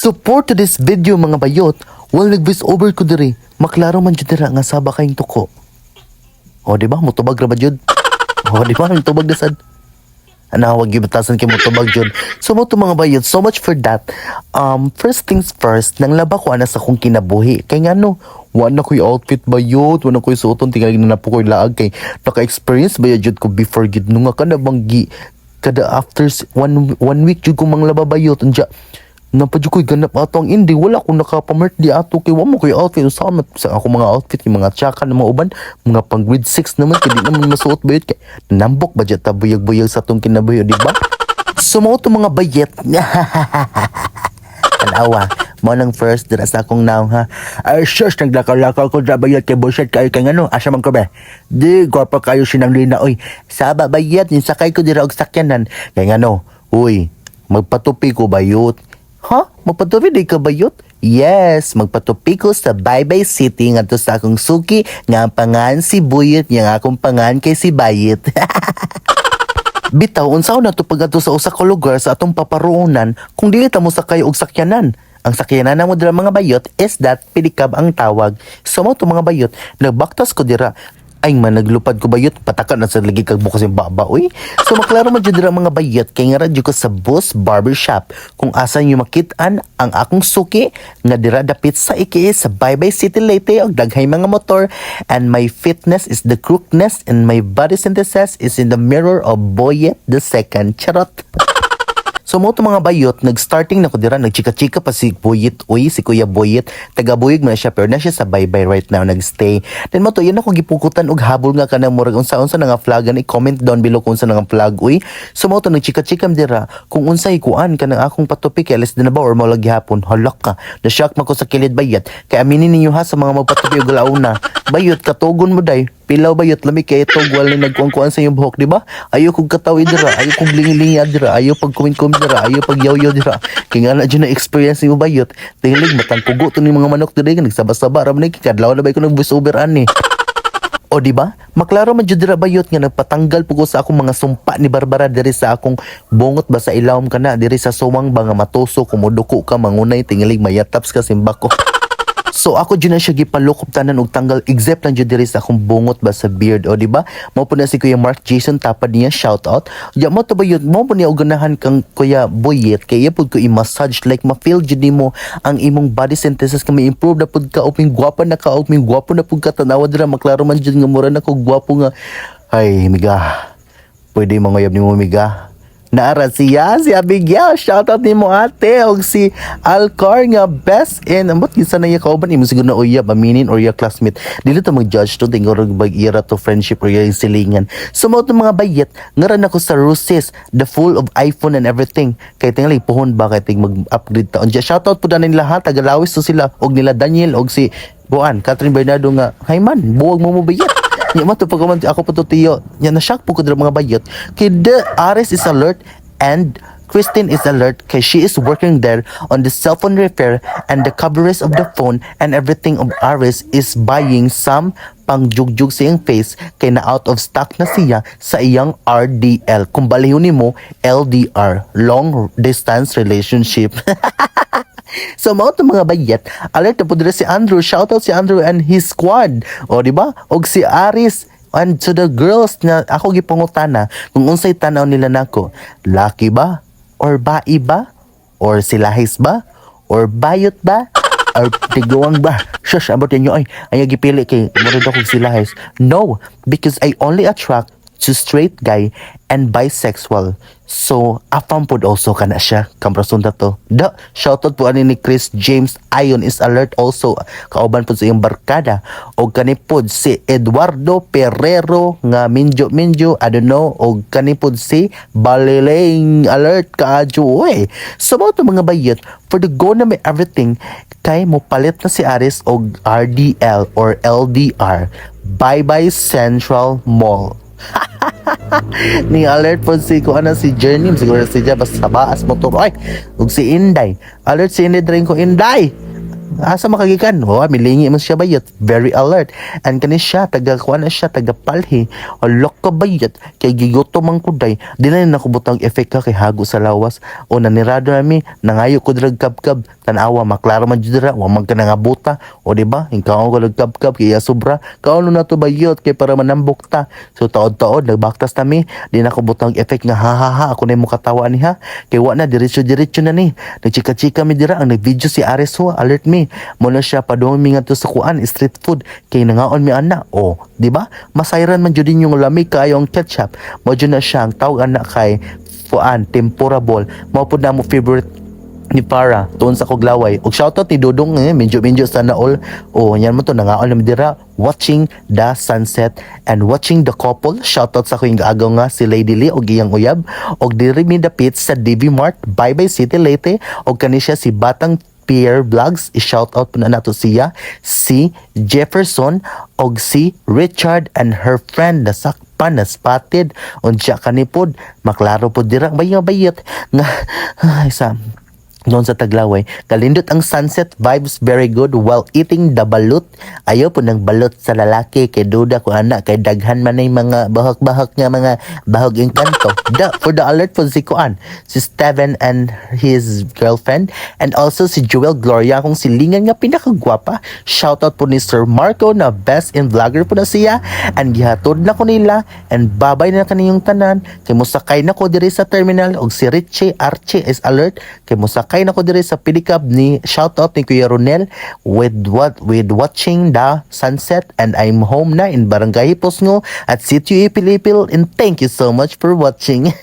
Support to this video mga bayot. While nag-voice over ko diri, maklaro man jud dira nga saba kayong tuko. O di ba mutubag ra ba jud? O di ba mutubag na sad? Anawag yung batasan kay mutubag jud. So mo to mga bayot, so much for that. First things first, nang laba ko ana sa kong kinabuhi. Kay ngano, wala ko'y outfit bayot, wala ko'y suoton, tingnan na po ko'y laag kay naka-experience ba jud ko before jud nung nga ka na banggi kada after one week jud ko manglaba bayot anja napadyo ko'y ganap ato ang hindi wala ko nakapamerch di ato kay wamo ko'y outfit sa ako mga outfit yung mga tsaka ng mga uban mga pang grade 6 naman kaya di naman masuot bayot kay nambok ba dyan tabuyag-buyag sa tong kinabuhi di ba? So mo to mga bayet tanawa mo nang first dira sa akong now ha ay shush naglakaw-lakaw ko dra bayet kay bullshit kay ngano asa man ko ba di gwapa kayo sinang lina oy saba bayet ni sakay ko dira og sakyanan kay ngano uy magpatupi ko bayot ha magpatupi di ka bayot yes magpatupi ko sa Baybay City ngadto sa akong suki nga ang pangan si Buyet nga akong pangan kay si Bayet. Bitaw, unsaw na to pag sa usa ka lugar sa atong paparuonan kung dili ta mo sakay og sakyanan. Ang sakyanan na mo dira mga bayot is that pedicab ang tawag. So mo to mga bayot, nagbaktas ko dira. Ay man naglupad ko bayot, patakan na sa lagi kag bukas yung baba, uy. So maklaro man dyan dira mga bayot, kay nga radyo ko sa Boss Barbershop. Kung asan nyo makitaan ang akong suki, nga dira dapit sa iki sa Baybay City Leyte, og daghay mga motor. And my fitness is the crookedness, and my body synthesis is in the mirror of Boyet the Second. Charot! So mo to mga bayot, nag-starting na ko dira, nagchika-chika pa si Boyet, uy, si Kuya Boyet, taga-buyog man siya, pero na siya sa Baybay right now, nag-stay. Then mo to, yan ako gipukutan og habol nga ka na murag, unsa na nga flagan, i-comment down below kung unsa na nga flag, uy. So mo to, nagchika-chikam dira, kung unsa ikuan ka ng akong patupi, kay alas din na ba, or maulag hapon, halak ka, na-shock man ko sa kilid bayat, kay aminin ninyo ha, sa mga magpatupi og launa, bayot, katugon mo day, pilaw bayot lami kay ito wala na nagkuan-kuan sa iyong buhok, di ba? Ayaw kong katawi dira, ayaw kong lingi-lingi dira, ayaw pag kumin-kum dira, ayaw pag yaw-yaw dira. Kaya nga na dyan na experience mo bayot. Tinglig matang kugo to ni mga manok dira, nagsaba-saba ra man kadlaw na ba ko nag voice over ani. O di ba? Maklaro man jud dira bayot nga nagpatanggal po ko sa akong mga sumpa ni Barbara diri sa akong bungot ba sa ilawom kana diri sa suwang ba nga matuso kumuduko ka mangunay tingalig mayataps ka simbako. So ako dyan na siya gipalukop tanan og tanggal except lang dyan diri sa akong bungot ba sa beard o di ba? Mo po na si Kuya Mark Jason tapad niya shout out. Ya mo to ba yun? Mo po niya og ganahan kang Kuya Boyet kay pud ko i-massage like ma-feel jud nimo ang imong body synthesis kay improve na pud ka uping gwapa na ka uping gwapo na pud ka tanawa dira maklaro man jud nga mura na ko gwapo nga. Ay miga. Pwede mangoyab nimo miga. Naara siya, si Abigail, shoutout ni mo ate, o si Alcar nga best in, ambot gisa na iya kauban, imo siguro na uyab, aminin, or iya classmate, dili to mag-judge to, tingor bag-ira to friendship or iya silingan. So mo to mga bayet, ngaran ako sa Rusis, the full of iPhone and everything, kay tingali pohon ba, kay ting mag-upgrade taon. Shoutout po na nila ha, tagalawis to sila, og nila Daniel, og si Buan, Catherine Bernardo nga, hay man, buwag mo bayet. Nya mo to pagkaman ako pa to tiyo. Nya na shock po ko dira mga bayot. Kay the Aris is alert and Christine is alert kay she is working there on the cell phone repair and the coverage of the phone and everything of Aris is buying some pangjugjug sa iyang face kay na out of stock na siya sa iyang RDL. Kung balihon nimo LDR, long distance relationship. So mao to mga bayet, alert na po dira si Andrew, shoutout si Andrew and his squad. O di ba? Og si Aris and to the girls na ako gipangutana kung unsay tanaw nila nako. Lucky ba? Or bai ba? Or silahis ba? Or bayot ba? Or tiguang ba? Shush, abot ninyo ay ayaw gipili kay murad ako silahis. No, because I only attract to straight guy and bisexual. So, afam pod also kana siya. Kamprasunda to. Da, shoutout po ani ni Chris James Ayon is alert also. Kauban po sa iyong barkada. O kanipod si Eduardo Perrero nga minjo, I don't know. O kanipod si Baliling alert kaadyo. Uy. So, mga mga bayot, for the go na may everything, kay mo palit na si Aris og RDL or LDR. Bye-bye Central Mall. Ni alert po si ko ana si Journey siguro si Jabas sa baas motor ay ug si Inday alert si Inday drain ko Inday asa makagikan? O, milingi man siya bayot. Very alert. And kani siya, taga-kuha na siya, taga-palhi. O, loko bayot. Kay gigoto mang kuday. Di na nakubutang effect ka kay hago sa lawas. O, nanirado nami, nangayo ko drag kab-kab. Tanawa, maklaro man dyan dira. Wamang ka nangabuta. O, diba? Hingkaon ko drag kab-kab. Kaya sobra. Kaon na to bayot. Kay para manambok ta. So, taod-taod, nagbaktas nami. Di na kubutang effect nga, ha. Ako na yung mukatawa ni ha. Kay wa na, diretso-diretso na ni. Nagchika-chika mi dira. Ang nag-video si Ares ho. Alert me. Muna siya padumi nga to sa kuan. Street food. Kay nangaon mi ana. O, di ba? Masayran man jud din yung lamig kayo ang ketchup. Mo jud na siya ang tawag ana kay kuan tempura ball. Mao pud na mo favorite ni Para tuon sa Koglaway. Og shoutout ni Dudong medyo sana all. O yan mo to nangaon na mi dira watching the sunset and watching the couple. Shoutout sa kuing agaw nga si Lady Lee og iyang uyab. Og diri mi dapit sa DV Mart Bye Bye City Leyte og kani siya si Batang Pierre Vlogs, i-shoutout po na nato siya, si Jefferson og si Richard and her friend na sakpan na spotted unsya kanipod maklaro po dira bayot nga ay sa doon sa Taglaway. Kalindot ang sunset vibes, very good while eating the balut. Ayaw po ng balut sa lalaki kay duda ko anak kay daghan man ay mga bahak-bahak nga mga bahog engkanto. For the alert po si Kuan, si Steven and his girlfriend and also si Joel Gloria kung silingan nga pinakagwapa. Shoutout po ni Sir Marco na best in vlogger po na siya and gihatod na ko nila and babay na kaniyong tanan kay musakay na ko diri sa terminal og si Richie Archie is alert kay musakay kay nako dire sa pedicab ni shoutout ni Kuya Ronel with watching the sunset and I'm home na in Barangay Posngo at Sitio Ipilipil and thank you so much for watching.